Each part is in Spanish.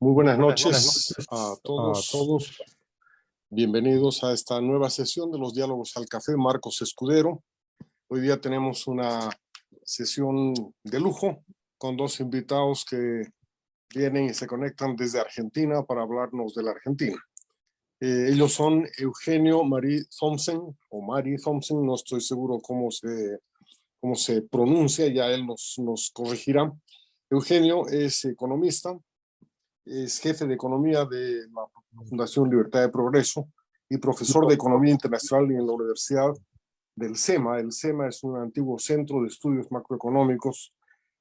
Muy buenas Buenas noches noches a a todos. todos. Bienvenidos a esta nueva sesión de los Diálogos al Café. Marcos Escudero. Hoy día tenemos una sesión de lujo con dos invitados que vienen y se conectan desde Argentina para hablarnos de la Argentina. Ellos son Eugenio Marie Thompson, o Marie Thompson, no estoy seguro cómo se pronuncia, ya él nos corregirá. Eugenio es economista, es jefe de economía de la Fundación Libertad de Progreso y profesor de economía internacional en la Universidad del SEMA. El SEMA es un antiguo centro de estudios macroeconómicos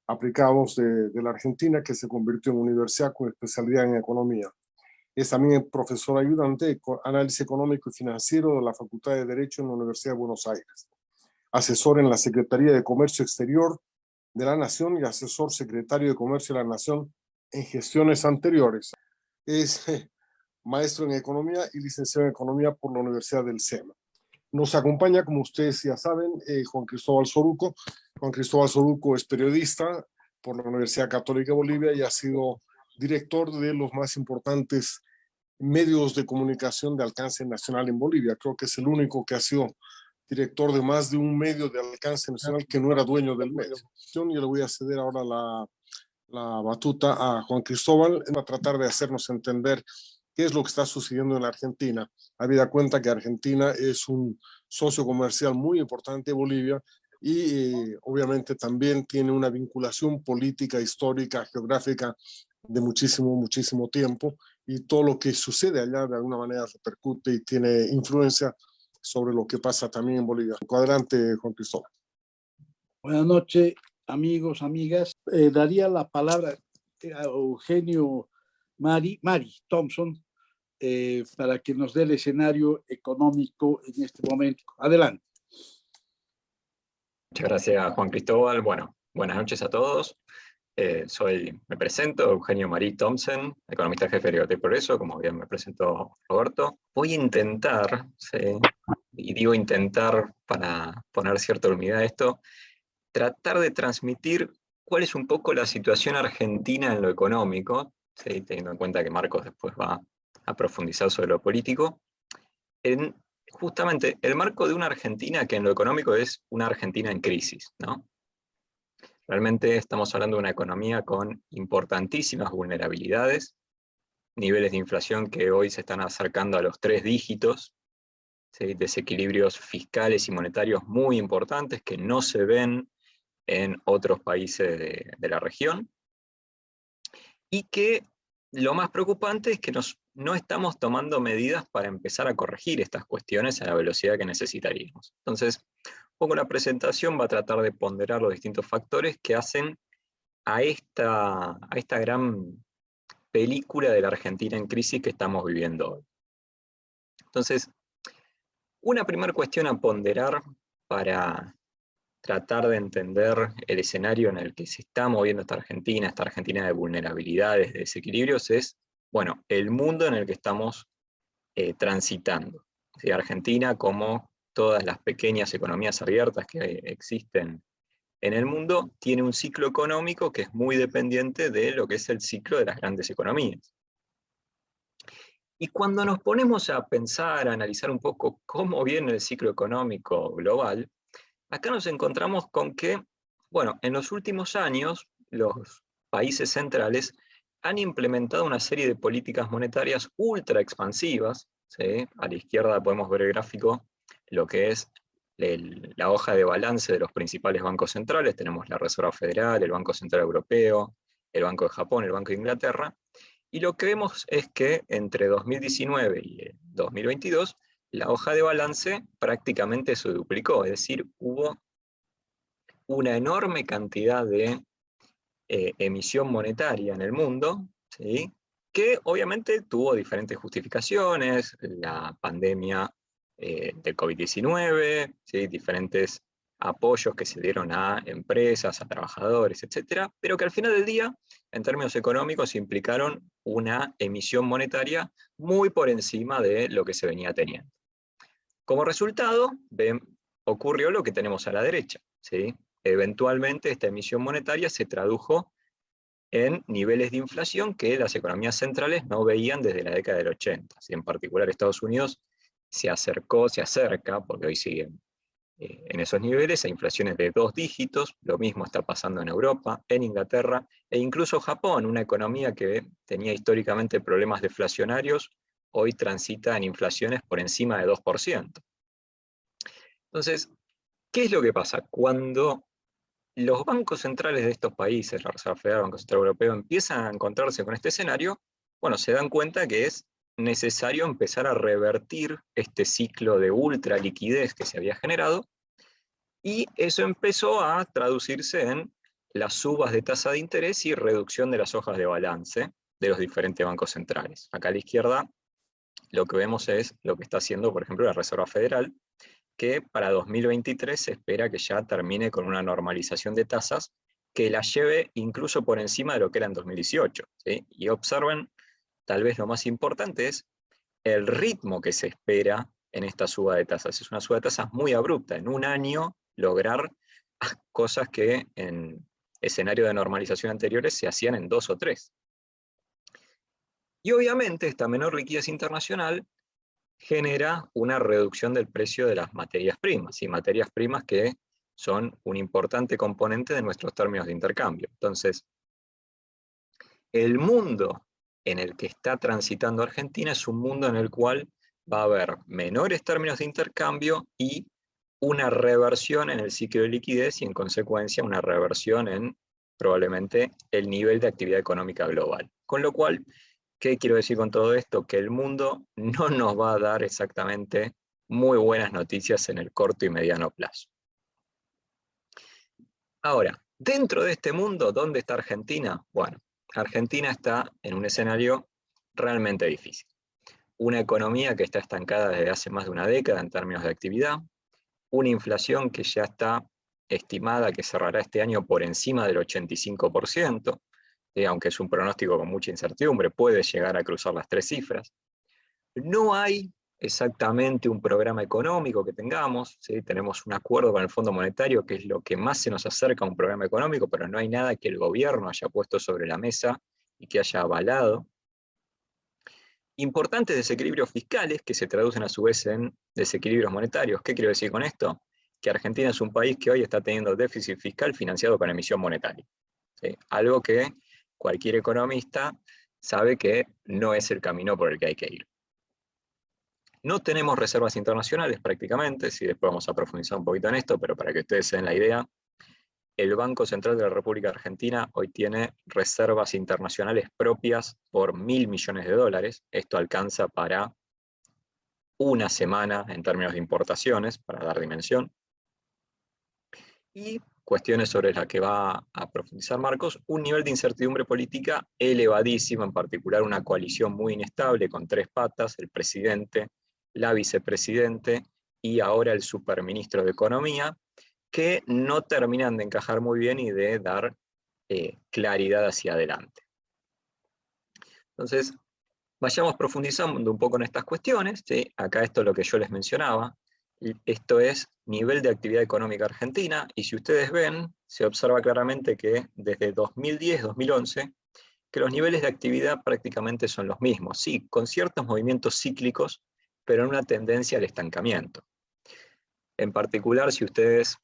aplicados de la Argentina que se convirtió en universidad con especialidad en economía. Es también profesor ayudante de análisis económico y financiero de la Facultad de Derecho en la Universidad de Buenos Aires. Asesor en la Secretaría de Comercio Exterior de la Nación y asesor secretario de Comercio de la Nación en gestiones anteriores. Es maestro en Economía y licenciado en Economía por la Universidad del SEMA. Nos acompaña, como ustedes ya saben, Juan Cristóbal Soruco. Juan Cristóbal Soruco es periodista por la Universidad Católica de Bolivia y ha sido director de los más importantes medios de comunicación de alcance nacional en Bolivia. Creo que es el único que ha sido director de más de un medio de alcance nacional que no era dueño del medio. Yo le voy a ceder ahora la batuta a Juan Cristóbal para tratar de hacernos entender qué es lo que está sucediendo en la Argentina. Habida cuenta que Argentina es un socio comercial muy importante de Bolivia y obviamente también tiene una vinculación política, histórica, geográfica de muchísimo tiempo, y todo lo que sucede allá de alguna manera repercute y tiene influencia sobre lo que pasa también en Bolivia. Adelante, Juan Cristóbal. Buenas noches, amigos, amigas. Daría la palabra a Eugenio Marie Thompson para que nos dé el escenario económico en este momento. Adelante. Muchas gracias, Juan Cristóbal. Bueno, buenas noches a todos. Me presento, Eugenio Marie Thompson, economista jefe de Libertad y Progreso, como bien me presentó Roberto. Voy a intentar, ¿sí? Y digo intentar para poner cierta unidad a esto, tratar de transmitir cuál es un poco la situación argentina en lo económico, ¿sí? Teniendo en cuenta que Marcos después va a profundizar sobre lo político, en justamente el marco de una Argentina que en lo económico es una Argentina en crisis, ¿no? Realmente estamos hablando de una economía con importantísimas vulnerabilidades, niveles de inflación que hoy se están acercando a los 3 dígitos, ¿sí? Desequilibrios fiscales y monetarios muy importantes que no se ven en otros países de la región, y que lo más preocupante es que no estamos tomando medidas para empezar a corregir estas cuestiones a la velocidad que necesitaríamos. Entonces, un poco la presentación va a tratar de ponderar los distintos factores que hacen a esta gran película de la Argentina en crisis que estamos viviendo hoy. Entonces, una primera cuestión a ponderar para tratar de entender el escenario en el que se está moviendo esta Argentina de vulnerabilidades, de desequilibrios, es, bueno, el mundo en el que estamos transitando. ¿Sí? Argentina, como todas las pequeñas economías abiertas que existen en el mundo, tiene un ciclo económico que es muy dependiente de lo que es el ciclo de las grandes economías. Y cuando nos ponemos a pensar, a analizar un poco cómo viene el ciclo económico global, acá nos encontramos con que, bueno, en los últimos años, los países centrales han implementado una serie de políticas monetarias ultra expansivas, ¿sí? A la izquierda podemos ver el gráfico, lo que es la hoja de balance de los principales bancos centrales. Tenemos la Reserva Federal, el Banco Central Europeo, el Banco de Japón, el Banco de Inglaterra, y lo que vemos es que entre 2019 y 2022, la hoja de balance prácticamente se duplicó, es decir, hubo una enorme cantidad de emisión monetaria en el mundo, ¿sí? Que obviamente tuvo diferentes justificaciones, la pandemia del COVID-19, ¿sí? Diferentes apoyos que se dieron a empresas, a trabajadores, etcétera, pero que al final del día, en términos económicos, implicaron una emisión monetaria muy por encima de lo que se venía teniendo. Como resultado, ocurrió lo que tenemos a la derecha, ¿sí? Eventualmente esta emisión monetaria se tradujo en niveles de inflación que las economías centrales no veían desde la década del 80. ¿Sí? En particular Estados Unidos se acerca, porque hoy siguen en esos niveles, a inflaciones de 2 dígitos. Lo mismo está pasando en Europa, en Inglaterra, e incluso Japón, una economía que tenía históricamente problemas deflacionarios, hoy transita en inflaciones por encima de 2%. Entonces, ¿qué es lo que pasa? Cuando los bancos centrales de estos países, la Reserva Federal, el Banco Central Europeo, empiezan a encontrarse con este escenario, bueno, se dan cuenta que es necesario empezar a revertir este ciclo de ultra liquidez que se había generado, y eso empezó a traducirse en las subas de tasa de interés y reducción de las hojas de balance de los diferentes bancos centrales. Acá a la izquierda lo que vemos es lo que está haciendo, por ejemplo, la Reserva Federal, que para 2023 se espera que ya termine con una normalización de tasas que la lleve incluso por encima de lo que era en 2018. ¿Sí? Y observen, tal vez lo más importante es el ritmo que se espera en esta suba de tasas. Es una suba de tasas muy abrupta. En un año lograr cosas que en escenarios de normalización anteriores se hacían en 2 o 3. Y obviamente esta menor liquidez internacional genera una reducción del precio de las materias primas, y materias primas que son un importante componente de nuestros términos de intercambio. Entonces, el mundo en el que está transitando Argentina es un mundo en el cual va a haber menores términos de intercambio y una reversión en el ciclo de liquidez, y en consecuencia una reversión en probablemente el nivel de actividad económica global. Con lo cual, ¿qué quiero decir con todo esto? Que el mundo no nos va a dar exactamente muy buenas noticias en el corto y mediano plazo. Ahora, dentro de este mundo, ¿dónde está Argentina? Bueno, Argentina está en un escenario realmente difícil. Una economía que está estancada desde hace más de una década en términos de actividad, una inflación que ya está estimada que cerrará este año por encima del 85%, aunque es un pronóstico con mucha incertidumbre, puede llegar a cruzar las 3 cifras. No hay exactamente un programa económico que tengamos, ¿sí? Tenemos un acuerdo con el Fondo Monetario, que es lo que más se nos acerca a un programa económico, pero no hay nada que el gobierno haya puesto sobre la mesa y que haya avalado. Importantes desequilibrios fiscales que se traducen a su vez en desequilibrios monetarios. ¿Qué quiero decir con esto? Que Argentina es un país que hoy está teniendo déficit fiscal financiado con emisión monetaria. ¿Sí? Algo que cualquier economista sabe que no es el camino por el que hay que ir. No tenemos reservas internacionales prácticamente, si después vamos a profundizar un poquito en esto, pero para que ustedes se den la idea, el Banco Central de la República Argentina hoy tiene reservas internacionales propias por 1.000 millones de dólares. Esto alcanza para una semana en términos de importaciones, para dar dimensión. Y cuestiones sobre las que va a profundizar Marcos, un nivel de incertidumbre política elevadísimo, en particular una coalición muy inestable con 3 patas, el presidente, la vicepresidente y ahora el superministro de Economía, que no terminan de encajar muy bien y de dar claridad hacia adelante. Entonces, vayamos profundizando un poco en estas cuestiones. ¿Sí? Acá esto es lo que yo les mencionaba. Esto es nivel de actividad económica argentina, y si ustedes ven, se observa claramente que desde 2010-2011, que los niveles de actividad prácticamente son los mismos, sí, con ciertos movimientos cíclicos, pero en una tendencia al estancamiento. En particular, si ustedes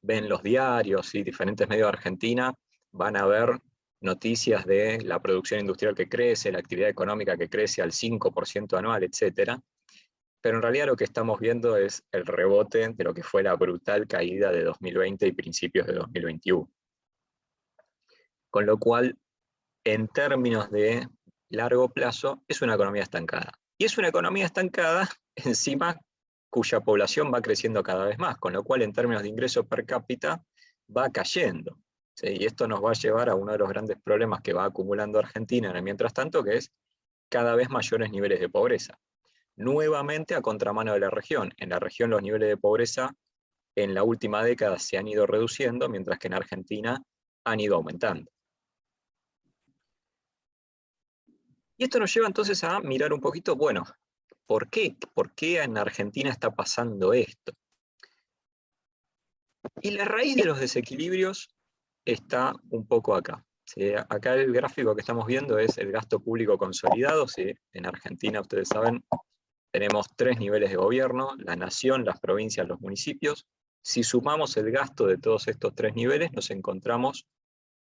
ven los diarios y diferentes medios de Argentina, van a ver noticias de la producción industrial que crece, la actividad económica que crece al 5% anual, etc. Pero en realidad lo que estamos viendo es el rebote de lo que fue la brutal caída de 2020 y principios de 2021. Con lo cual, en términos de largo plazo, es una economía estancada. Y es una economía estancada encima cuya población va creciendo cada vez más, con lo cual en términos de ingreso per cápita va cayendo. ¿Sí? Y esto nos va a llevar a uno de los grandes problemas que va acumulando Argentina en el mientras tanto, que es cada vez mayores niveles de pobreza. Nuevamente a contramano de la región. En la región los niveles de pobreza en la última década se han ido reduciendo, mientras que en Argentina han ido aumentando. Y esto nos lleva entonces a mirar un poquito, bueno, ¿por qué? ¿Por qué en Argentina está pasando esto? Y la raíz de los desequilibrios está un poco acá. ¿sí? Acá el gráfico que estamos viendo es el gasto público consolidado. ¿Sí? En Argentina, ustedes saben, tenemos 3 niveles de gobierno: la nación, las provincias, los municipios. Si sumamos el gasto de todos estos 3 niveles, nos encontramos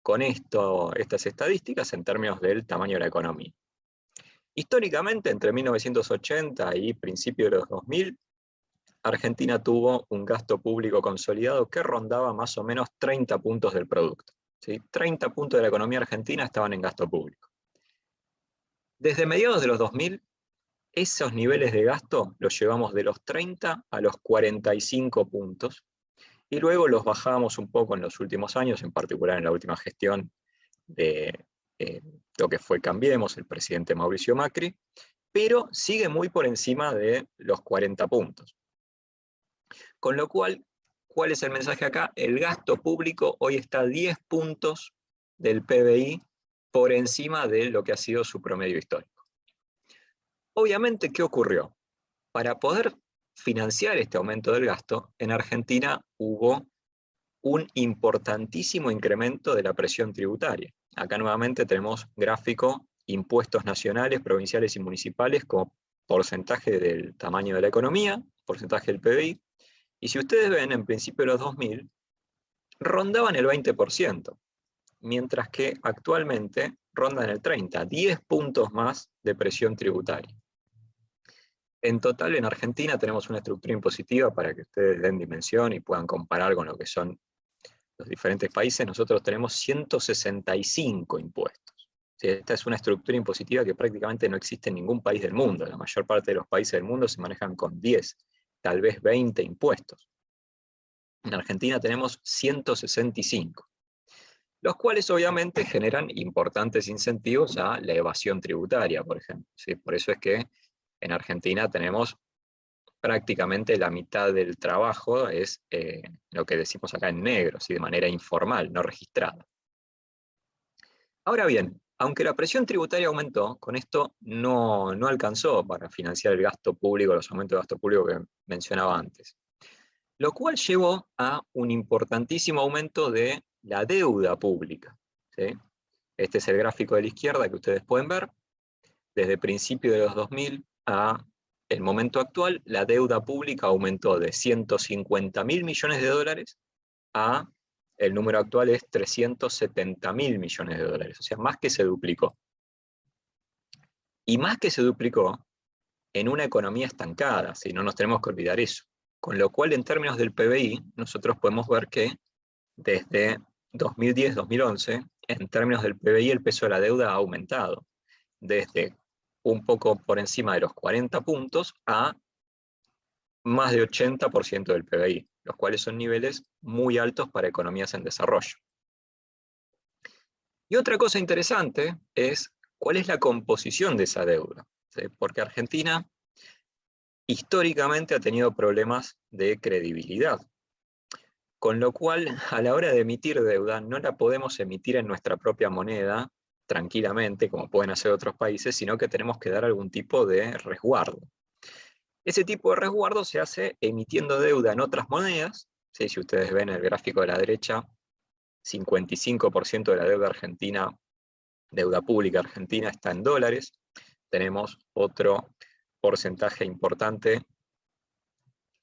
con estas estadísticas en términos del tamaño de la economía. Históricamente, entre 1980 y principios de los 2000, Argentina tuvo un gasto público consolidado que rondaba más o menos 30 puntos del producto. ¿Sí? 30 puntos de la economía argentina estaban en gasto público. Desde mediados de los 2000, esos niveles de gasto los llevamos de los 30 a los 45 puntos, y luego los bajamos un poco en los últimos años, en particular en la última gestión de lo que fue Cambiemos, el presidente Mauricio Macri, pero sigue muy por encima de los 40 puntos. Con lo cual, ¿cuál es el mensaje acá? El gasto público hoy está a 10 puntos del PBI por encima de lo que ha sido su promedio histórico. Obviamente, ¿qué ocurrió? Para poder financiar este aumento del gasto, en Argentina hubo un importantísimo incremento de la presión tributaria. Acá nuevamente tenemos gráfico impuestos nacionales, provinciales y municipales como porcentaje del tamaño de la economía, porcentaje del PBI, y si ustedes ven, en principio de los 2000, rondaban el 20%, mientras que actualmente rondan el 30%, 10 puntos más de presión tributaria. En total, en Argentina tenemos una estructura impositiva, para que ustedes den dimensión y puedan comparar con lo que son los diferentes países. Nosotros tenemos 165 impuestos. Esta es una estructura impositiva que prácticamente no existe en ningún país del mundo. La mayor parte de los países del mundo se manejan con 10, tal vez 20 impuestos. En Argentina tenemos 165, los cuales obviamente generan importantes incentivos a la evasión tributaria, por ejemplo. ¿Sí? Por eso es que en Argentina tenemos prácticamente la mitad del trabajo es lo que decimos acá en negro, ¿sí? De manera informal, no registrada. Ahora bien, aunque la presión tributaria aumentó, con esto no alcanzó para financiar el gasto público, los aumentos de gasto público que mencionaba antes. Lo cual llevó a un importantísimo aumento de la deuda pública. ¿Sí? Este es el gráfico de la izquierda que ustedes pueden ver. Desde principios de los 2000 a el momento actual, la deuda pública aumentó de 150.000 millones de dólares a el número actual es 370.000 millones de dólares. O sea, más que se duplicó. Y más que se duplicó en una economía estancada, ¿sí? No nos tenemos que olvidar eso. Con lo cual, en términos del PBI, nosotros podemos ver que desde 2010-2011, en términos del PBI, el peso de la deuda ha aumentado, desde un poco por encima de los 40 puntos a más de 80% del PBI, los cuales son niveles muy altos para economías en desarrollo. Y otra cosa interesante es cuál es la composición de esa deuda, ¿sí? Porque Argentina históricamente ha tenido problemas de credibilidad, con lo cual a la hora de emitir deuda no la podemos emitir en nuestra propia moneda tranquilamente, como pueden hacer otros países, sino que tenemos que dar algún tipo de resguardo. Ese tipo de resguardo se hace emitiendo deuda en otras monedas. ¿Sí? Si ustedes ven el gráfico de la derecha, 55% de la deuda argentina, deuda pública argentina, está en dólares. Tenemos otro porcentaje importante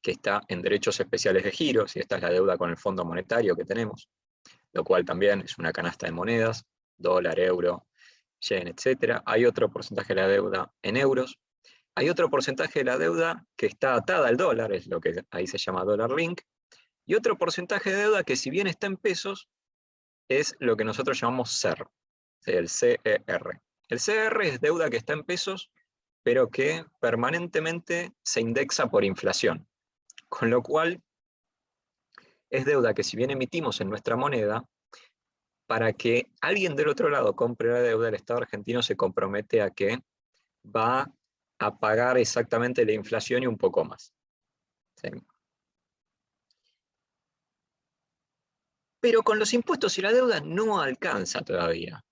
que está en derechos especiales de giro, y esta es la deuda con el Fondo Monetario que tenemos, lo cual también es una canasta de monedas, dólar, euro, yen, etc. Hay otro porcentaje de la deuda en euros. Hay otro porcentaje de la deuda que está atada al dólar, es lo que ahí se llama dólar link, y otro porcentaje de deuda que, si bien está en pesos, es lo que nosotros llamamos CER, el CER. El CER es deuda que está en pesos, pero que permanentemente se indexa por inflación, con lo cual es deuda que, si bien emitimos en nuestra moneda, para que alguien del otro lado compre la deuda, el Estado argentino se compromete a que va a pagar exactamente la inflación y un poco más. ¿Sí? Pero con los impuestos y la deuda no alcanza todavía.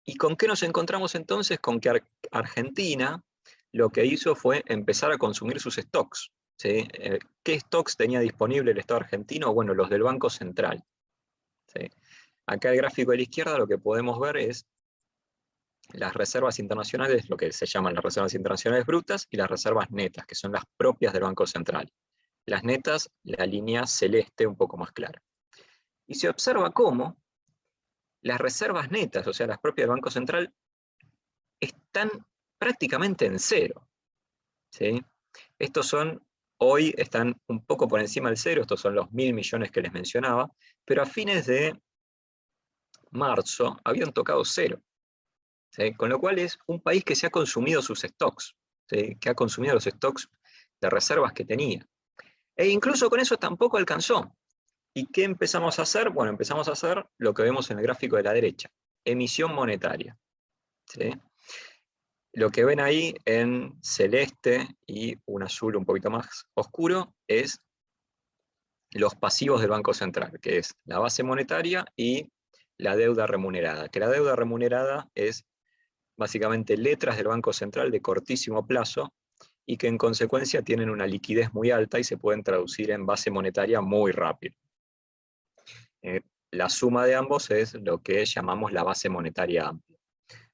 ¿Y con qué nos encontramos entonces? Con que Argentina lo que hizo fue empezar a consumir sus stocks. ¿Sí? ¿Qué stocks tenía disponible el Estado argentino? Bueno, los del Banco Central. ¿Sí? Acá el gráfico de la izquierda lo que podemos ver es las reservas internacionales, lo que se llaman las reservas internacionales brutas, y las reservas netas, que son las propias del Banco Central. Las netas, la línea celeste un poco más clara. Y se observa cómo las reservas netas, o sea, las propias del Banco Central, están prácticamente en cero, ¿sí? Hoy están un poco por encima del cero, estos son los 1.000 millones que les mencionaba, pero a fines de marzo habían tocado cero, ¿sí? Con lo cual es un país que se ha consumido sus stocks, ¿sí? Que ha consumido los stocks de reservas que tenía. E incluso con eso tampoco alcanzó. ¿Y qué empezamos a hacer? Bueno, empezamos a hacer lo que vemos en el gráfico de la derecha, emisión monetaria, ¿sí? Lo que ven ahí en celeste y un azul un poquito más oscuro es los pasivos del Banco Central, que es la base monetaria y la deuda remunerada. Que la deuda remunerada es básicamente letras del Banco Central de cortísimo plazo y que en consecuencia tienen una liquidez muy alta y se pueden traducir en base monetaria muy rápido. La suma de ambos es lo que llamamos la base monetaria amplia.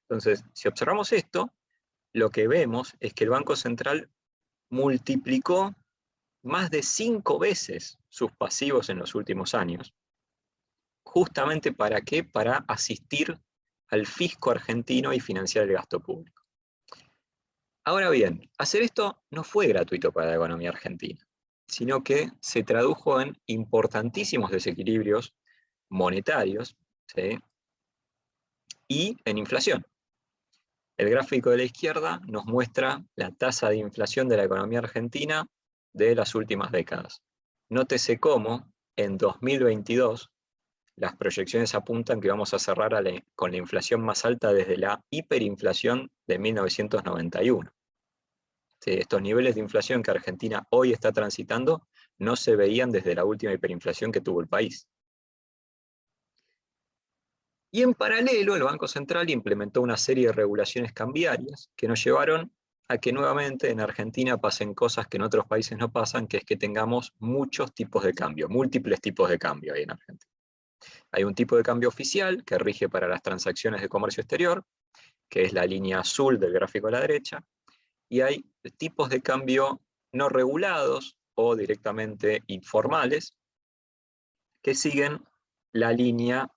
Entonces, si observamos esto, lo que vemos es que el Banco Central multiplicó más de 5 veces sus pasivos en los últimos años. ¿Justamente para qué? Para asistir al fisco argentino y financiar el gasto público. Ahora bien, hacer esto no fue gratuito para la economía argentina, sino que se tradujo en importantísimos desequilibrios monetarios, ¿sí? Y en inflación. El gráfico de la izquierda nos muestra la tasa de inflación de la economía argentina de las últimas décadas. Nótese cómo en 2022 las proyecciones apuntan que vamos a cerrar con la inflación más alta desde la hiperinflación de 1991. Sí, estos niveles de inflación que Argentina hoy está transitando no se veían desde la última hiperinflación que tuvo el país. Y en paralelo, el Banco Central implementó una serie de regulaciones cambiarias que nos llevaron a que nuevamente en Argentina pasen cosas que en otros países no pasan, que es que tengamos muchos tipos de cambio, múltiples tipos de cambio ahí en Argentina. Hay un tipo de cambio oficial que rige para las transacciones de comercio exterior, que es la línea azul del gráfico a la derecha, y hay tipos de cambio no regulados o directamente informales que siguen la línea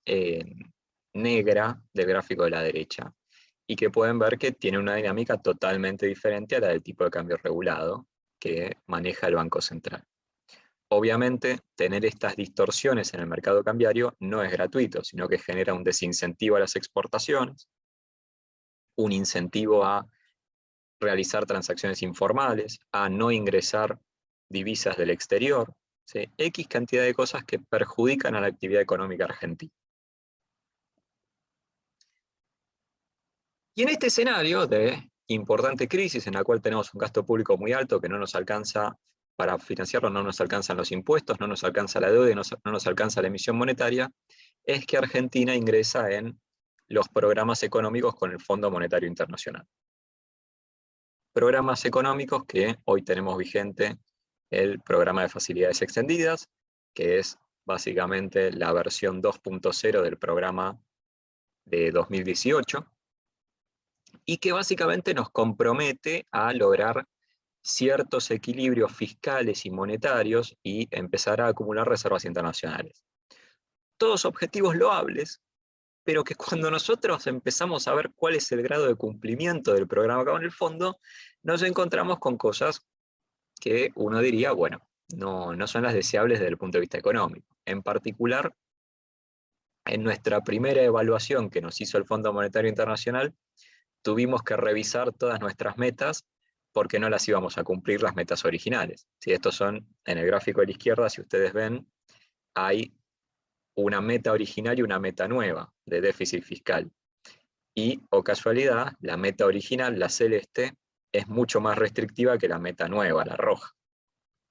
negra del gráfico de la derecha y que pueden ver que tiene una dinámica totalmente diferente a la del tipo de cambio regulado que maneja el Banco Central. Obviamente, tener estas distorsiones en el mercado cambiario no es gratuito, sino que genera un desincentivo a las exportaciones, un incentivo a realizar transacciones informales, a no ingresar divisas del exterior, ¿sí? X cantidad de cosas que perjudican a la actividad económica argentina. Y en este escenario de importante crisis en la cual tenemos un gasto público muy alto que no nos alcanza para financiarlo, no nos alcanzan los impuestos, no nos alcanza la deuda y no nos alcanza la emisión monetaria, es que Argentina ingresa en los programas económicos con el Fondo Monetario Internacional. Programas económicos que hoy tenemos vigente el programa de facilidades extendidas, que es básicamente la versión 2.0 del programa de 2018, y que básicamente nos compromete a lograr ciertos equilibrios fiscales y monetarios y empezar a acumular reservas internacionales. Todos objetivos loables, pero que cuando nosotros empezamos a ver cuál es el grado de cumplimiento del programa con el fondo, nos encontramos con cosas que uno diría, bueno, no son las deseables desde el punto de vista económico. En particular, en nuestra primera evaluación que nos hizo el Fondo Monetario Internacional, tuvimos que revisar todas nuestras metas porque no las íbamos a cumplir las metas originales. Si estos son, en el gráfico de la izquierda, si ustedes ven, hay una meta original y una meta nueva de déficit fiscal. Y, o casualidad, la meta original, la celeste, es mucho más restrictiva que la meta nueva, la roja.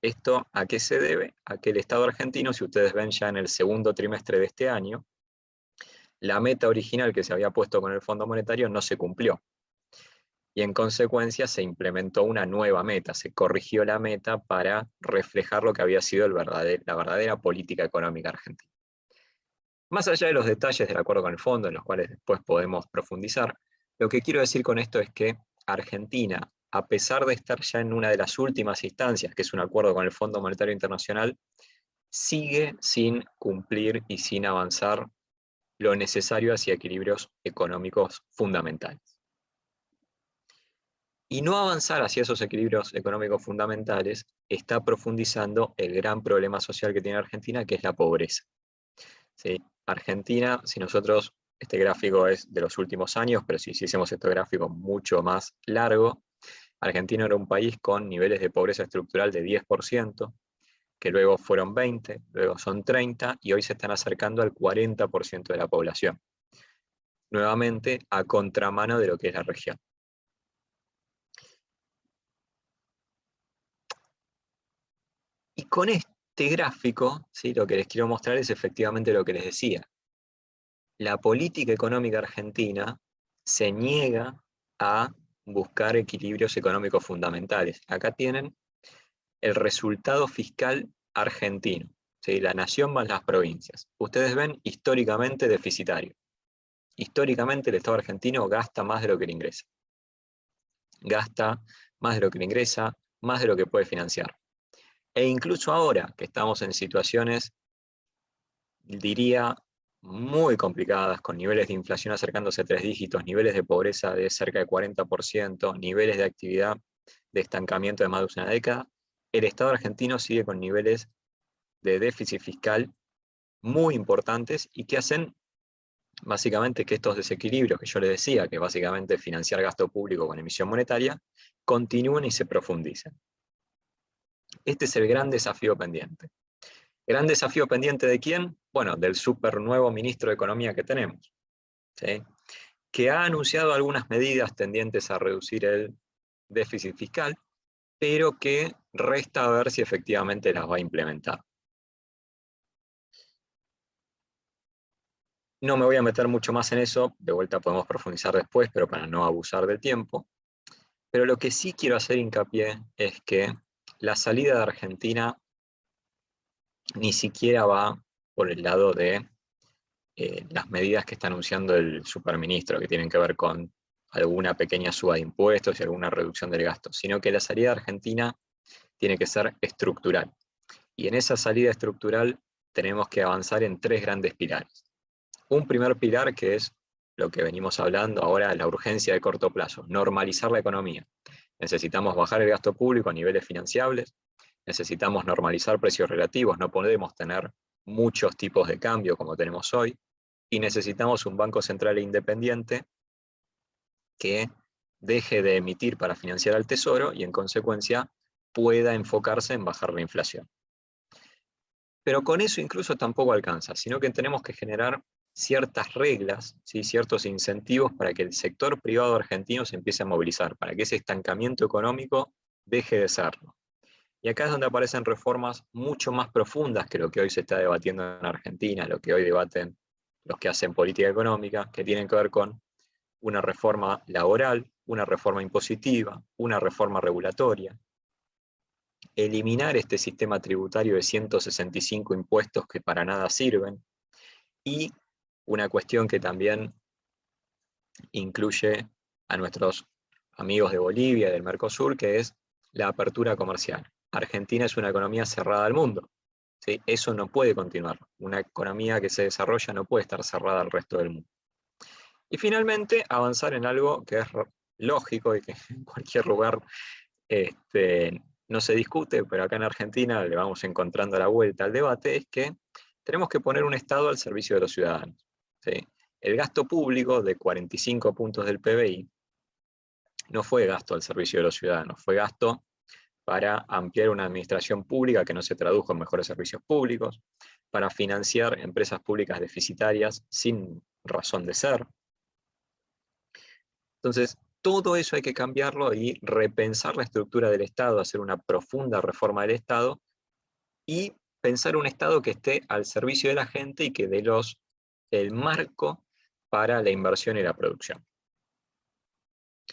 ¿Esto a qué se debe? A que el Estado argentino, si ustedes ven ya en el segundo trimestre de este año, la meta original que se había puesto con el Fondo Monetario no se cumplió. Y en consecuencia se implementó una nueva meta, se corrigió la meta para reflejar lo que había sido la verdadera política económica argentina. Más allá de los detalles del acuerdo con el fondo, en los cuales después podemos profundizar, lo que quiero decir con esto es que Argentina, a pesar de estar ya en una de las últimas instancias, que es un acuerdo con el Fondo Monetario Internacional, sigue sin cumplir y sin avanzar lo necesario hacia equilibrios económicos fundamentales. Y no avanzar hacia esos equilibrios económicos fundamentales está profundizando el gran problema social que tiene Argentina, que es la pobreza. ¿Sí? Argentina, si nosotros, este gráfico es de los últimos años, pero si hiciésemos este gráfico mucho más largo, Argentina era un país con niveles de pobreza estructural de 10%, que luego fueron 20, luego son 30, y hoy se están acercando al 40% de la población. Nuevamente, a contramano de lo que es la región. Y con este gráfico, ¿sí?, lo que les quiero mostrar es efectivamente lo que les decía. La política económica argentina se niega a buscar equilibrios económicos fundamentales. Acá tienen el resultado fiscal argentino, ¿sí?, la nación más las provincias. Ustedes ven históricamente deficitario. Históricamente el Estado argentino gasta más de lo que le ingresa. Gasta más de lo que le ingresa, más de lo que puede financiar. E incluso ahora que estamos en situaciones, diría, muy complicadas, con niveles de inflación acercándose a 3 dígitos, niveles de pobreza de cerca de 40%, niveles de actividad de estancamiento de más de una década, el Estado argentino sigue con niveles de déficit fiscal muy importantes y que hacen básicamente que estos desequilibrios que yo les decía, que básicamente financiar gasto público con emisión monetaria, continúen y se profundicen. Este es el gran desafío pendiente. ¿Gran desafío pendiente de quién? Bueno, del súper nuevo ministro de Economía que tenemos, ¿sí?, que ha anunciado algunas medidas tendientes a reducir el déficit fiscal, pero que resta ver si efectivamente las va a implementar. No me voy a meter mucho más en eso, de vuelta podemos profundizar después, pero para no abusar del tiempo. Pero lo que sí quiero hacer hincapié es que la salida de Argentina ni siquiera va por el lado de las medidas que está anunciando el superministro, que tienen que ver con alguna pequeña suba de impuestos y alguna reducción del gasto, sino que la salida de Argentina tiene que ser estructural. Y en esa salida estructural tenemos que avanzar en 3 grandes pilares. Un primer pilar, que es lo que venimos hablando ahora, la urgencia de corto plazo, normalizar la economía. Necesitamos bajar el gasto público a niveles financiables, necesitamos normalizar precios relativos, no podemos tener muchos tipos de cambio como tenemos hoy, y necesitamos un Banco Central independiente que deje de emitir para financiar al Tesoro y en consecuencia pueda enfocarse en bajar la inflación. Pero con eso incluso tampoco alcanza, sino que tenemos que generar ciertas reglas, ¿sí?, ciertos incentivos para que el sector privado argentino se empiece a movilizar, para que ese estancamiento económico deje de serlo. Y acá es donde aparecen reformas mucho más profundas que lo que hoy se está debatiendo en Argentina, lo que hoy debaten los que hacen política económica, que tienen que ver con una reforma laboral, una reforma impositiva, una reforma regulatoria, eliminar este sistema tributario de 165 impuestos que para nada sirven, y una cuestión que también incluye a nuestros amigos de Bolivia y del Mercosur, que es la apertura comercial. Argentina es una economía cerrada al mundo, ¿sí? Eso no puede continuar. Una economía que se desarrolla no puede estar cerrada al resto del mundo. Y finalmente, avanzar en algo que es lógico y que en cualquier lugar no se discute, pero acá en Argentina le vamos encontrando la vuelta al debate, es que tenemos que poner un Estado al servicio de los ciudadanos, ¿sí? El gasto público de 45 puntos del PBI no fue gasto al servicio de los ciudadanos, fue gasto para ampliar una administración pública que no se tradujo en mejores servicios públicos, para financiar empresas públicas deficitarias sin razón de ser. Entonces, todo eso hay que cambiarlo y repensar la estructura del Estado, hacer una profunda reforma del Estado y pensar un Estado que esté al servicio de la gente y que dé el marco para la inversión y la producción.